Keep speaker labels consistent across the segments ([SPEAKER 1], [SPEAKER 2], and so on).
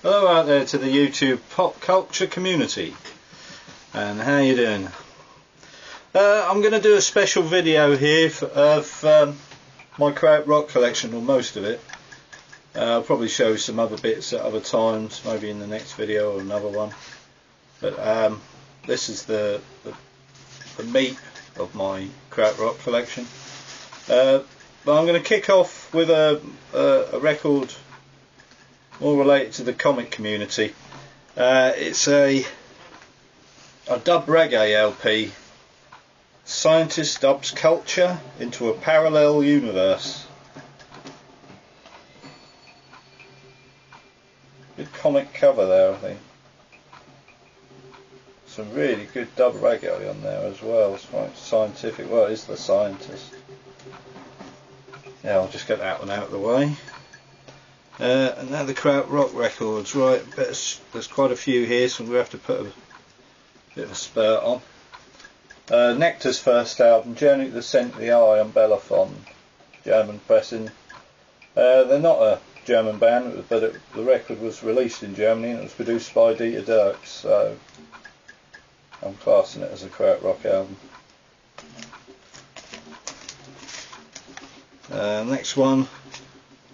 [SPEAKER 1] Hello out there to the YouTube pop culture community, and how you doing? I'm going to do a special video here of my Krautrock collection, or most of it. I'll probably show some other bits at other times, maybe in the next video or another one. But this is the meat of my Krautrock collection. But I'm going to kick off with a record more related to the comic community. It's a dub reggae LP. Scientist dubs culture into a parallel universe. Good comic cover there, I think. Some really good dub reggae on there as well. It's quite scientific. Well, it is The Scientist. Yeah, I'll just get that one out of the way. And now the Krautrock records, right, there's quite a few here, so we'll have to put a bit of a spurt on. Nectar's first album, Journey to the Centre of the Eye on Bellafon, German pressing. They're not a German band, but the record was released in Germany and it was produced by Dieter Dierks, so I'm classing it as a Krautrock album. Next one,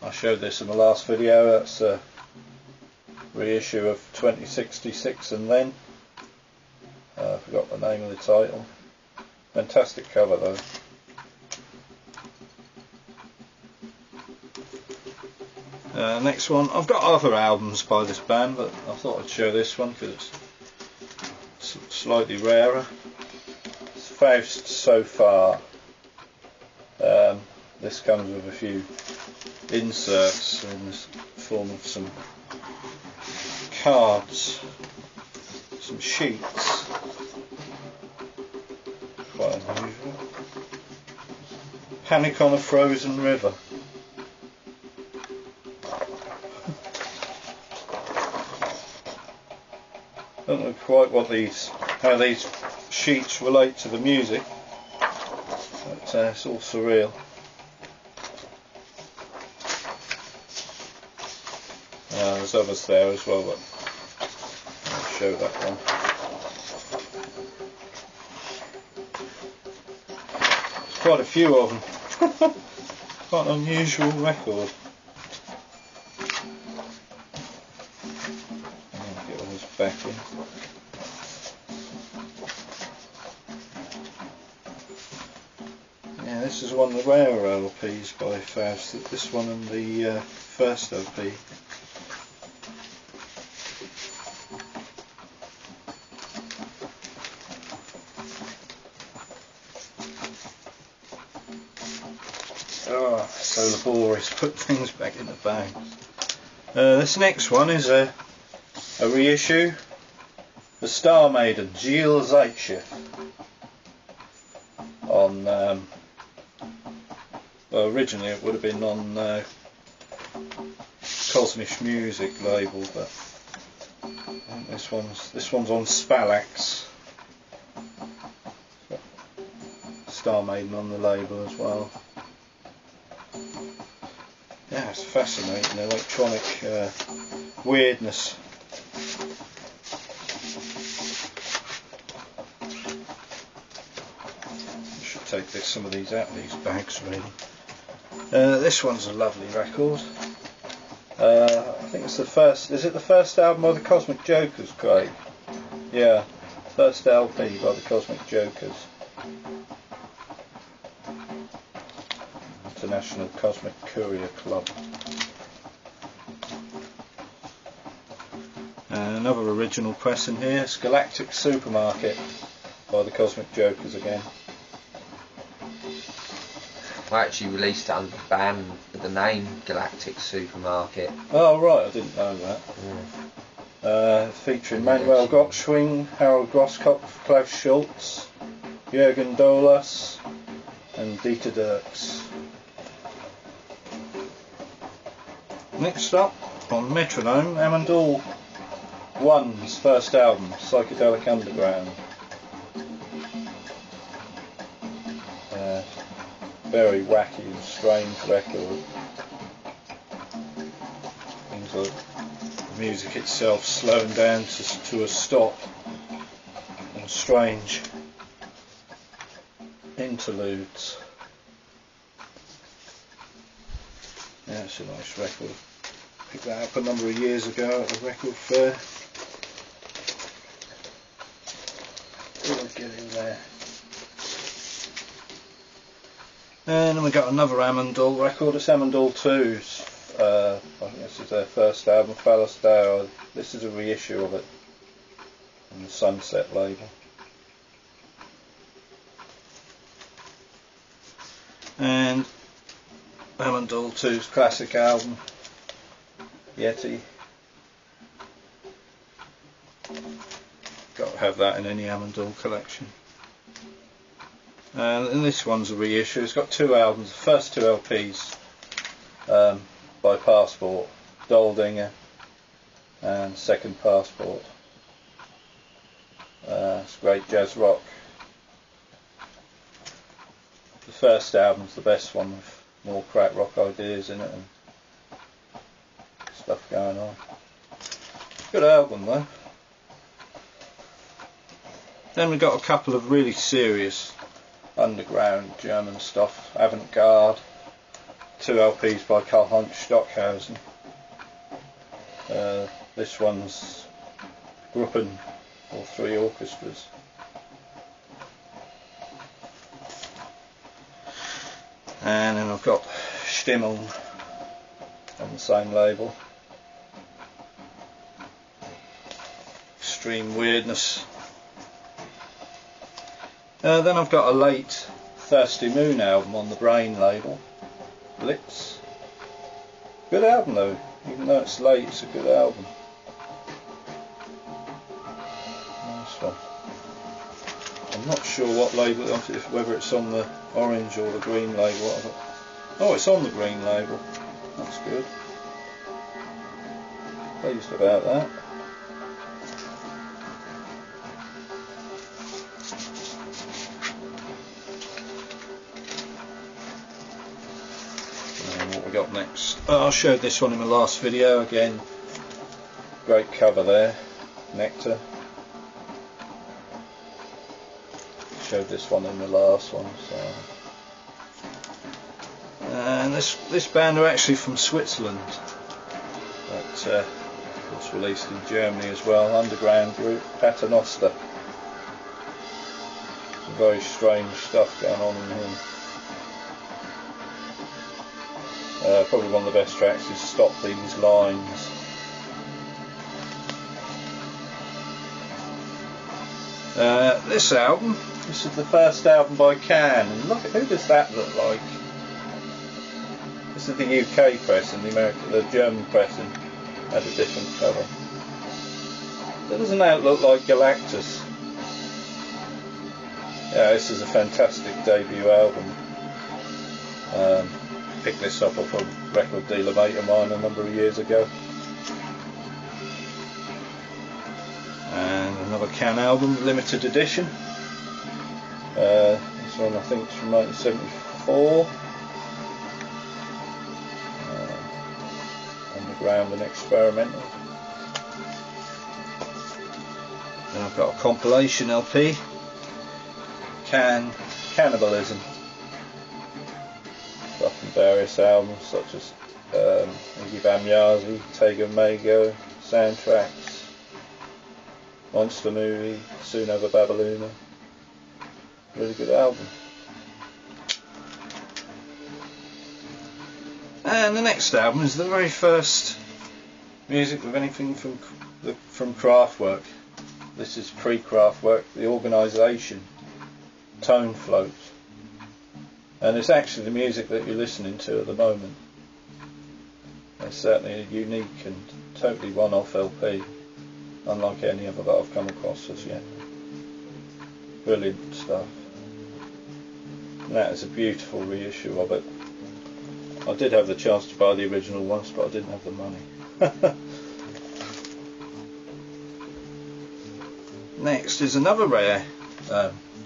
[SPEAKER 1] I showed this in the last video, that's a reissue of 2066 and Then. I forgot the name of the title. Fantastic cover though. Next one, I've got other albums by this band, but I thought I'd show this one because it's slightly rarer. It's Faust So Far. This comes with a few inserts in the form of some cards, some sheets. Quite unusual. Panic on a Frozen River. I don't know quite how these sheets relate to the music, but it's all surreal. There's others there as well, but I'll show that one. There's quite a few of them. Quite an unusual record. I'll get all this back in. Yeah, this is one of the rarer LPs by Faust. This one and the first LP. Oh, so laborious, put things back in the bag. This next one is a reissue. The Star Maiden, Jill Zaitchev. On, well, originally it would have been on Cosmic Music label, but I think this one's on Spalax. Star Maiden on the label as well. Yeah, it's fascinating, electronic weirdness. I should take some of these out of these bags really. This one's a lovely record. I think it's the first, is it the first album by the Cosmic Jokers, Craig? Yeah, first LP by the Cosmic Jokers. International Cosmic Courier Club. Another original press in here, it's Galactic Supermarket by the Cosmic Jokers again.
[SPEAKER 2] I actually released it under the band with the name Galactic Supermarket.
[SPEAKER 1] Oh right, I didn't know that. Yeah. Featuring Manuel Gottschwing, Harold Grosskopf, Klaus Schultz, Jürgen Dolas and Dieter Dierks. Next up, on Metronome, Amandul One's first album, Psychedelic Underground. Very wacky and strange record. Things like the music itself slowing down to a stop, and strange interludes. Yeah, it's a nice record. Picked that up a number of years ago at the record fair. We'll get in there. And then we got another Amundal record. It's Amundal 2's. I think this is their first album, Phallus Deo. This is a reissue of it on the Sunset label. And Amundal 2's classic album, Yeti. Got to have that in any Amundal collection. And this one's a reissue. It's got two albums, the first two LPs by Passport, Doldinger, and Second Passport. It's great jazz rock. The first album's the best one, with more Krautrock ideas in it and stuff going on. Good album though. Then we got a couple of really serious underground German stuff, avant-garde, two LPs by Karl-Heinz Stockhausen. This one's Gruppen, all three orchestras. And then I've got Stimmung on the same label. Extreme weirdness. Then I've got a late Thirsty Moon album on the Brain label, Blitz. Good album though, even though it's late, it's a good album. Nice one. I'm not sure what label, whether it's on the orange or the green label. Oh, it's on the green label. That's good. Pleased about that. What we got next? Oh, I showed this one in my last video again. Great cover there, Nectar. Showed this one in the last one. So. And this band are actually from Switzerland, but it's released in Germany as well. Underground group, Paternoster. Some very strange stuff going on in here. Probably one of the best tracks is Stop These Lines. This album, this is the first album by Can, and look, who does that look like? This is the UK pressing, the German pressing had a different cover. Doesn't that look like Galactus? Yeah, this is a fantastic debut album. Picked this up off a record dealer mate of mine a number of years ago. And another Can album, limited edition. This one I think is from 1974. Underground and experimental. Then I've got a compilation LP. Cannibalism. Stuff from various albums such as Iggy Bamyazi, Tego Mago, Soundtracks, Monster Movie, Supernova Babyluna. Really good album. And the next album is the very first music with anything from Kraftwerk. This is pre-Kraftwerk, the organisation, Tone Float. And it's actually the music that you're listening to at the moment. It's certainly a unique and totally one-off LP, unlike any other that I've come across as yet. Brilliant stuff. And that is a beautiful reissue of it. I did have the chance to buy the original once, but I didn't have the money. Next is another rare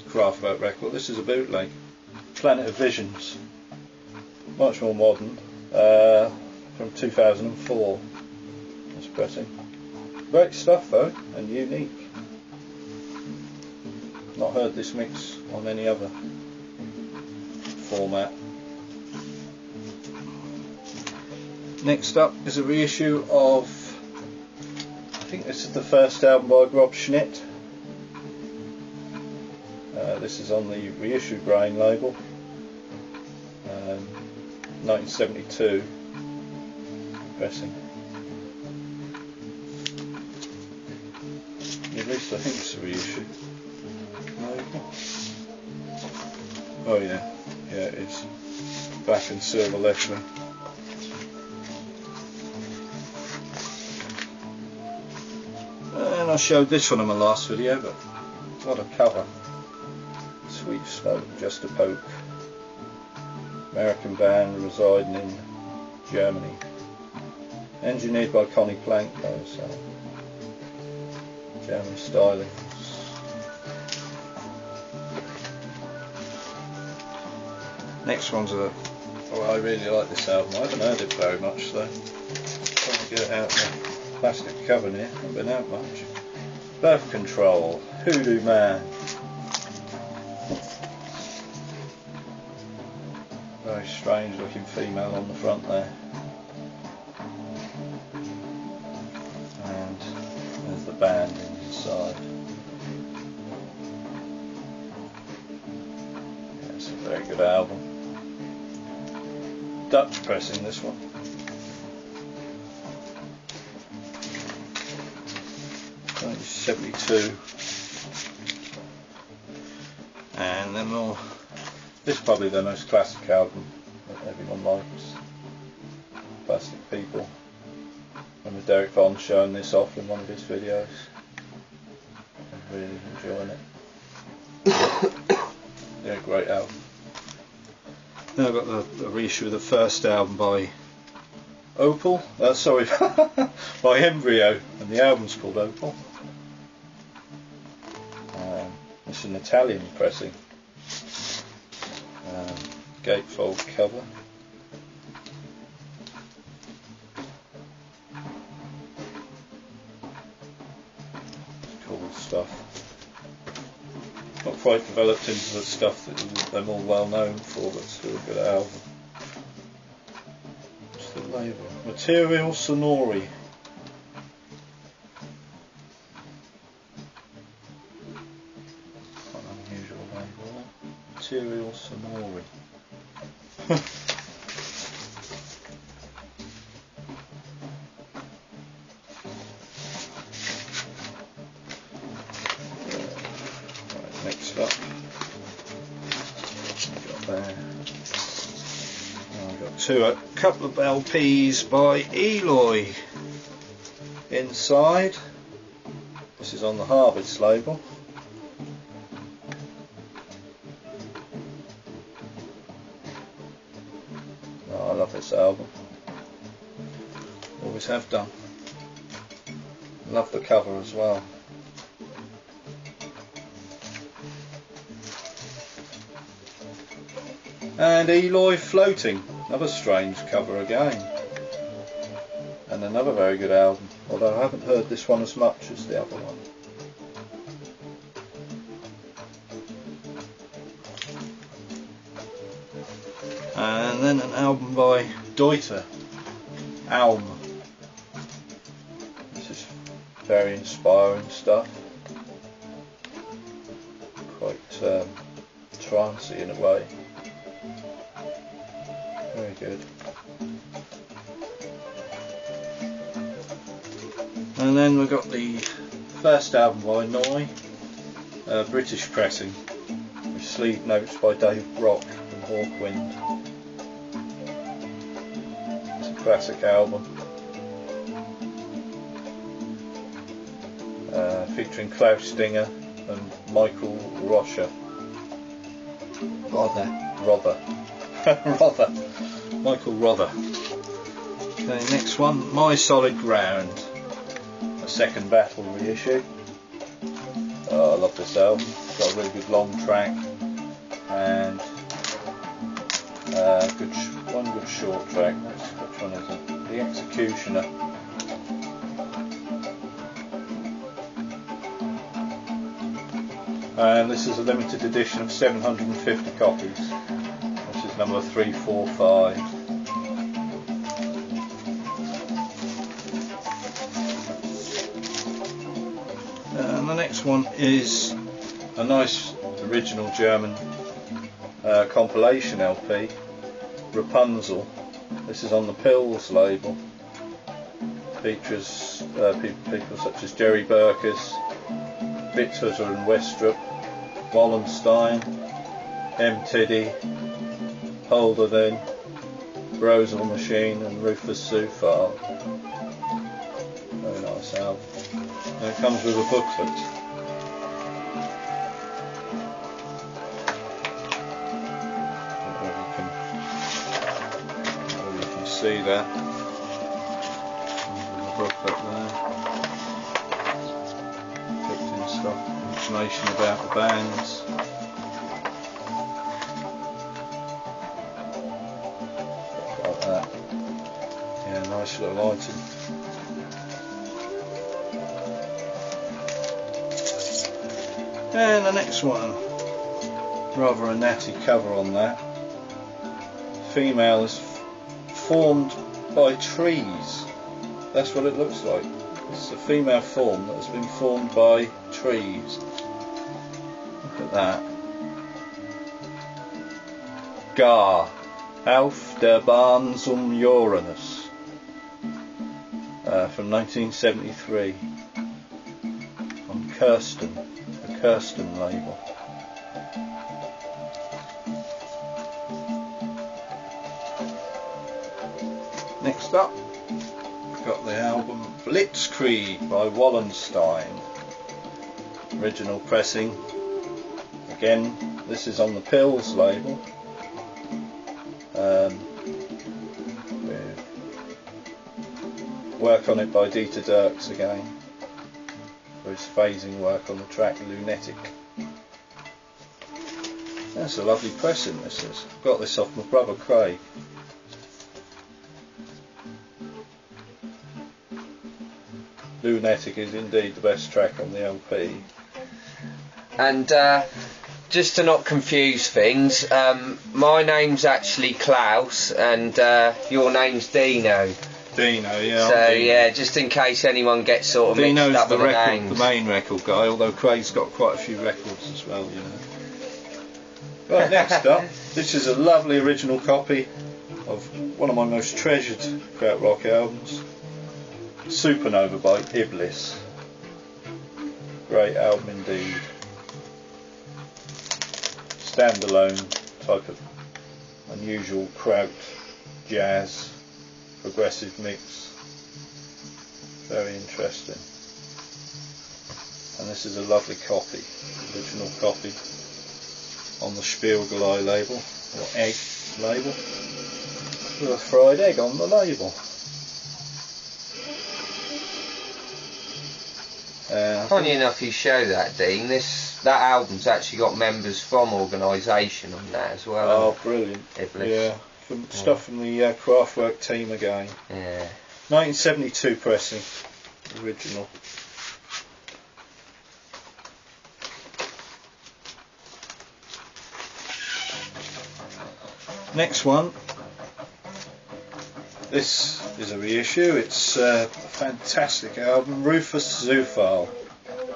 [SPEAKER 1] Kraftwerk record. This is a bootleg. Planet of Visions, much more modern, from 2004. It's pressing. Great stuff though, and unique. Not heard this mix on any other format. Next up is a reissue of, I think this is the first album by Rob Schnitt. This is on the reissue grain label, 1972 pressing. At least I think it's a reissue label. Oh yeah, it is. Black and silver lettering. And I showed this one in my last video, but what a cover. Sweet Smoke, Just a Poke. American band residing in Germany. Engineered by Connie Plank though, so German styling. Next one's a, oh, I really like this album. I haven't heard it very much though. Trying to get it out of the plastic cover here, haven't been out much. Birth Control, Hoodoo Man. Very strange looking female on the front there. And there's the band inside. Yeah, it's a very good album. Dutch pressing this one. It's 72. And then more. This is probably the most classic album that everyone likes. Plastic People. Remember Derek Von showing this off in one of his videos. I'm really enjoying it. Yeah, great album. Then I've got the reissue of the first album by Opal. Sorry, by Embryo, and the album's called Opal. It's an Italian pressing. Gatefold cover. Cool stuff. Not quite developed into the stuff that they're more well known for, but still a good album. What's the label? Material Sonori. Quite an unusual label. Material Sonori. Next up, I've got a couple of LPs by Eloy inside. This is on the Harvest label. Oh, I love this album. Always have done. Love the cover as well. And Eloy Floating, another strange cover again. And another very good album, although I haven't heard this one as much as the other one. And then an album by Deuter, Alm. This is very inspiring stuff. Quite trancey in a way. Very good. And then we've got the first album by Noi, British pressing, with sleeve notes by Dave Brock from Hawkwind. It's a classic album, featuring Klaus Stinger and Michael Rother. Michael Rother. Okay, next one, My Solid Ground, a second Battle reissue. Oh, I love this album. It's got a really good long track and one good short track. Which one is it? The Executioner. and this is a limited edition of 750 copies, which is number 345. And the next one is a nice original German compilation LP, Rapunzel. This is on the Pills label. Features people such as Jerry Burkes, Witzhuser and Westrup, Wallenstein, M. Tiddy, Holderlin, Rosal Machine and Rufus Zufall. Very nice album. And it comes with a booklet. You can see that. The booklet there. Stuff, information about the bands. Like that. Yeah, nice little item. And the next one, rather a natty cover on that. Female is formed by trees. That's what it looks like. It's a female form that has been formed by trees. Look at that. Gar, Auf der Bahn zum Uranus, from 1973, on Kirsten, the Kirsten label. Next up, we've got the album Blitzkrieg by Wallenstein. Original pressing. Again, this is on the Pills label. With work on it by Dieter Dirks again, for his phasing work on the track Lunatic. That's a lovely pressing, this is. Got this off my brother Craig. Lunatic is indeed the best track on the LP.
[SPEAKER 2] And just to not confuse things, my name's actually Klaus and your name's Dino.
[SPEAKER 1] Dino, yeah.
[SPEAKER 2] So yeah, just in case anyone gets sort of
[SPEAKER 1] Dino's
[SPEAKER 2] mixed up with the
[SPEAKER 1] record,
[SPEAKER 2] names.
[SPEAKER 1] the main record guy, although Craig's got quite a few records as well, you know. Right, next up, this is a lovely original copy of one of my most treasured Krautrock albums, Supernova by Iblis. Great album indeed. Standalone type of unusual Kraut jazz progressive mix. Very interesting. And this is a lovely copy, original copy, on the Spiegelei label, or egg label, with a fried egg on the label.
[SPEAKER 2] Funny enough you show that, Dean, that album's actually got members from organisation on that as well.
[SPEAKER 1] Oh, brilliant.
[SPEAKER 2] Iblis.
[SPEAKER 1] Yeah, stuff from the Krautrock team again.
[SPEAKER 2] Yeah.
[SPEAKER 1] 1972 pressing, original. Next one. This is a reissue. It's a fantastic album. Rufus Zufall,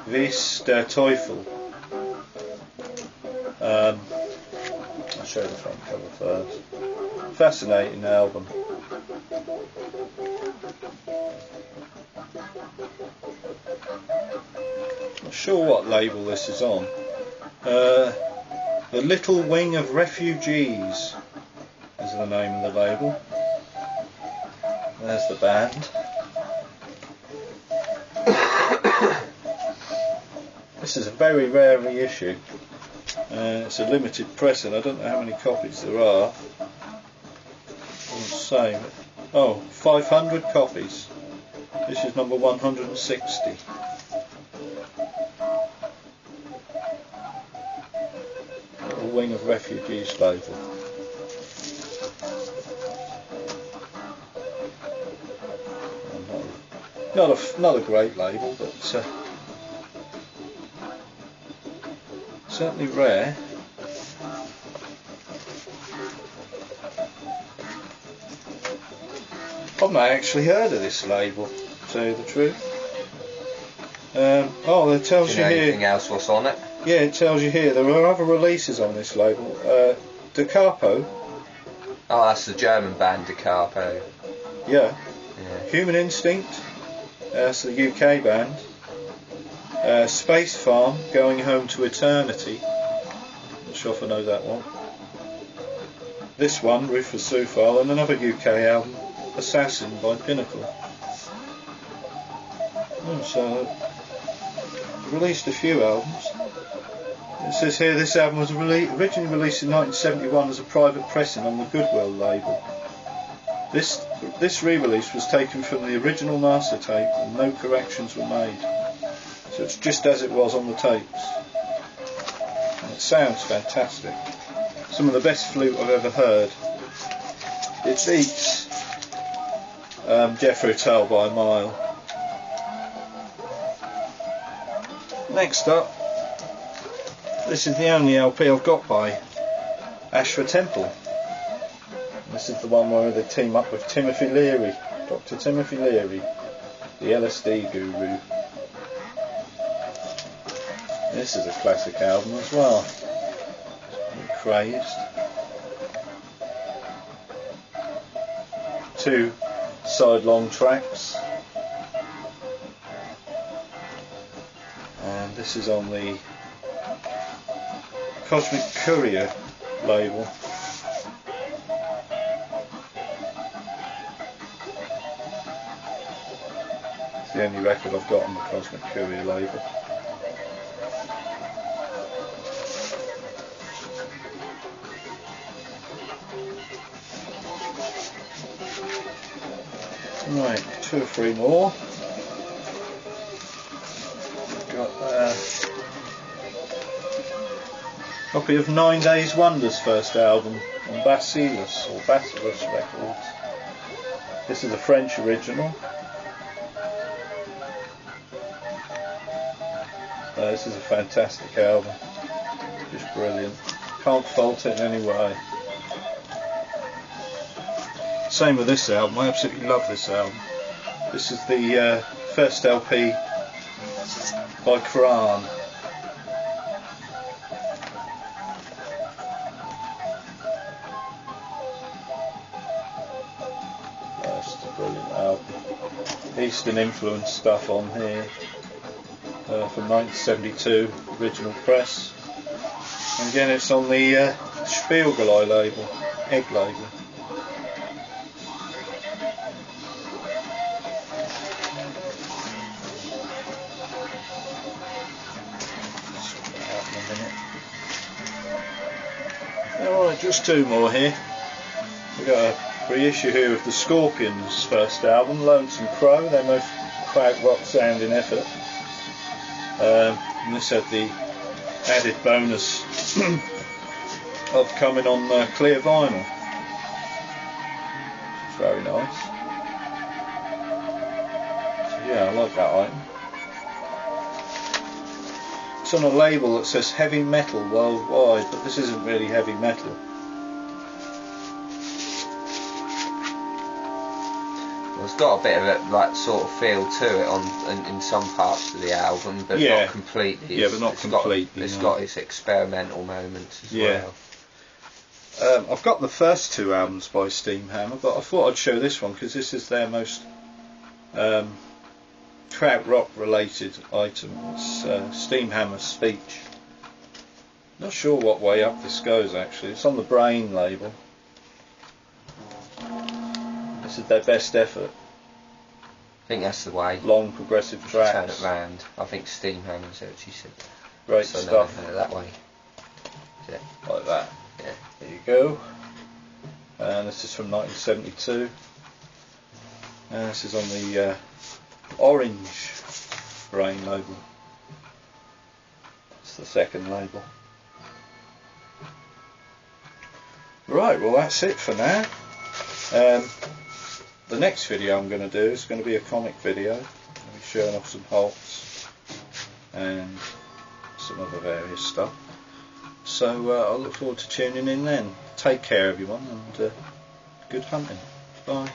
[SPEAKER 1] Wies der Teufel. I'll show you the front cover first. Fascinating album. Not sure what label this is on. The Little Wing of Refugees is the name of the label. There's the band. This is a very rare reissue. It's a limited press and I don't know how many copies there are. Doesn't say. Oh, 500 copies. This is number 160. Little Wing of Refugees label. Not a great label, but Certainly rare. I've not actually heard of this label, to tell you the truth. Oh, it tells you
[SPEAKER 2] Do you know
[SPEAKER 1] here.
[SPEAKER 2] anything else what's on it?
[SPEAKER 1] Yeah, it tells you here. There are other releases on this label. Da Capo.
[SPEAKER 2] Oh, that's the German band Da Capo.
[SPEAKER 1] Yeah.
[SPEAKER 2] Yeah.
[SPEAKER 1] Human Instinct. That's the UK band. Space Farm, Going Home to Eternity. Not sure if I know that one. This one, Rufus Zufile, and another UK album, Assassin by Pinnacle. Oh, so released a few albums. It says here this album was originally released in 1971 as a private pressing on the Goodwill label. This re-release was taken from the original master tape and no corrections were made. So it's just as it was on the tapes. And it sounds fantastic. Some of the best flute I've ever heard. It beats Jethro Tull by a mile. Next up, this is the only LP I've got by Ashra Temple. This is the one where they team up with Timothy Leary, Dr. Timothy Leary, the LSD guru. This is a classic album as well. Crazed. 2 side-long tracks. And this is on the Cosmic Courier label. It's the only record I've got on the Cosmic Courier label. Right, 2 or 3 more. Got a copy of 9 Days Wonder's first album on Bacillus Records. This is a French original. This is a fantastic album. Just brilliant. Can't fault it in any way. Same with this album. I absolutely love this album. This is the first LP by Kran. That's a brilliant album. Eastern influence stuff on here. From 1972, original press. And again, it's on the Spiegelei label, Egg label. Alright, just 2 more here. We've got a reissue here of the Scorpions' first album, Lonesome Crow, their most krautrock sounding effort. And this had the added bonus of coming on clear vinyl. It's very nice. So yeah, I like that item. It's on a label that says heavy metal worldwide, but this isn't really heavy metal.
[SPEAKER 2] Well, it's got a bit of a like sort of feel to it in some parts of the album, but
[SPEAKER 1] yeah.
[SPEAKER 2] not completely.
[SPEAKER 1] Yeah, but not completely.
[SPEAKER 2] It's got its experimental moments as well.
[SPEAKER 1] I've got the first 2 albums by Steamhammer, but I thought I'd show this one because this is their most krautrock related item. It's Steamhammer's Speech. Not sure what way up this goes actually. It's on the Brain label. This is their best effort.
[SPEAKER 2] I think that's the way.
[SPEAKER 1] Long progressive tracks.
[SPEAKER 2] Turn it round. I think Steamhammer's actually said.
[SPEAKER 1] Great
[SPEAKER 2] so
[SPEAKER 1] stuff.
[SPEAKER 2] No, that way. Yeah.
[SPEAKER 1] Like that.
[SPEAKER 2] Yeah.
[SPEAKER 1] There you go. And this is from 1972. And this is on the Orange Brain label. It's the second label. Right, well that's it for now. The next video I'm going to do is going to be a comic video. I'll be showing off some Hulks and some other various stuff. So I look forward to tuning in then. Take care everyone, and good hunting. Bye.